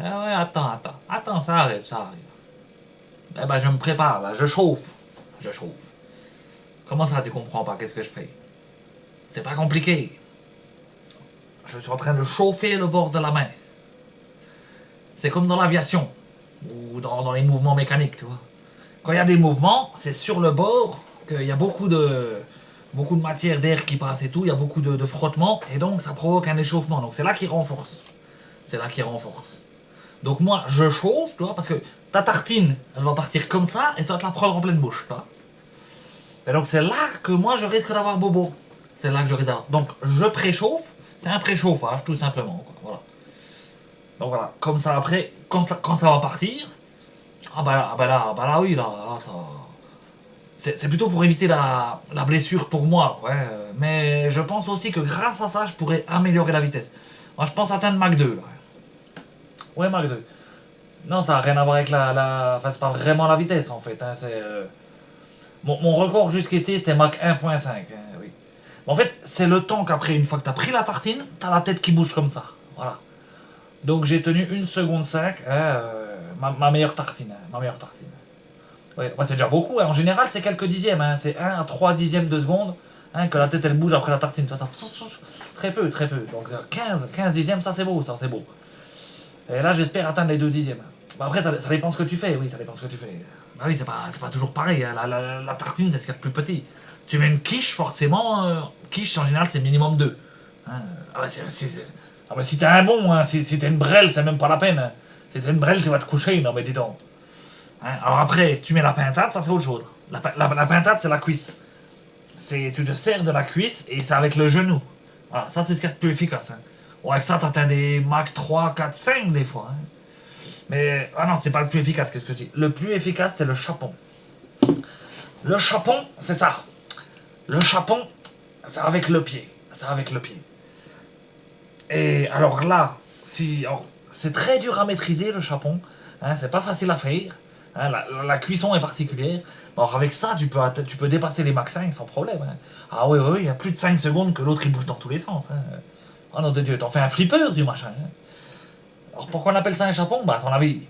Ouais, attends, ça arrive, ça arrive. Eh ben, je me prépare, là, je chauffe. Je chauffe. Comment ça, tu comprends pas? Qu'est-ce que je fais? C'est pas compliqué. Je suis en train de chauffer le bord de la main. C'est comme dans l'aviation, ou dans les mouvements mécaniques, tu vois. Quand il y a des mouvements, c'est sur le bord qu'il y a beaucoup de matière d'air qui passe et tout, il y a beaucoup de frottement, et donc ça provoque un échauffement. Donc c'est là qui renforce. C'est là qui renforce. Donc moi, je chauffe, tu vois, parce que ta tartine, elle va partir comme ça, et tu vas te la prendre en pleine bouche, tu vois. Et donc c'est là que moi, je risque d'avoir bobo. C'est là que je risque d'avoir. Donc je préchauffe, c'est un préchauffage, tout simplement, quoi. Voilà. Donc voilà, comme ça après, quand ça va partir, oui, là, ça. C'est plutôt pour éviter la blessure pour moi, ouais. Mais je pense aussi que grâce à ça, je pourrais améliorer la vitesse. Moi, je pense atteindre Mach 2, là. Ouais, Mach 2. Non, ça n'a rien à voir avec Enfin, c'est pas vraiment la vitesse, en fait. Hein, mon record jusqu'ici, c'était Mach 1.5, hein, oui. Mais en fait, c'est le temps qu'après, une fois que t'as pris la tartine, t'as la tête qui bouge comme ça. Voilà. Donc j'ai tenu 1 seconde 5, hein, ma meilleure tartine, hein, ma meilleure tartine. Ouais, bah, c'est déjà beaucoup, hein. En général c'est quelques dixièmes, hein. C'est 1 à 3 dixièmes de seconde, hein, que la tête elle bouge après la tartine. Très peu, très peu. Donc 15 dixièmes, ça c'est beau, ça c'est beau. Et là j'espère atteindre les 2 dixièmes. Bah, après ça dépend ce que tu fais, oui, ça dépend ce que tu fais. Bah oui, c'est pas toujours pareil, hein. La tartine c'est ce qu'il y a de plus petit. Tu mets une quiche, forcément, quiche en général c'est minimum 2. Hein. Ah bah, ah bah, si t'es un bon, hein, si t'es une brêle, c'est même pas la peine. Hein. Si t'es une brêle, tu vas te coucher, non mais dis donc. Hein. Alors après, si tu mets la pintade, ça c'est autre chose. La pintade, c'est la cuisse. Tu te sers de la cuisse et c'est avec le genou. Voilà, ça c'est ce qui est le plus efficace. Hein. Bon, avec ça, t'atteins des Mach 3, 4, 5 des fois. Hein. Mais, ah non, c'est pas le plus efficace, qu'est-ce que je dis? Le plus efficace, c'est le chapon. Le chapon, c'est ça. Le chapon, c'est avec le pied. C'est avec le pied. Et alors là, c'est très dur à maîtriser le chapon. Hein, c'est pas facile à faire. Hein, la cuisson est particulière. Alors avec ça, tu peux dépasser les max 5 sans problème. Hein. Ah oui, oui, oui, il y a plus de 5 secondes que l'autre il bouge dans tous les sens. Hein. Oh nom de Dieu, t'en fais un flipper du machin. Hein. Alors pourquoi on appelle ça un chapon? Bah à ton avis,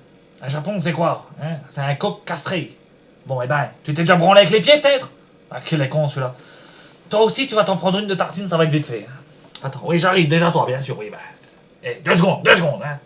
un chapon c'est quoi? Hein? C'est un coq castré. Bon eh ben, tu t'es déjà branlé avec les pieds peut-être? Ah quel est con celui-là. Toi aussi tu vas t'en prendre une de tartine, ça va être vite fait. Hein. Attends, oui j'arrive, déjà toi bien sûr, oui bah. Eh, 2 secondes, 2 secondes, hein.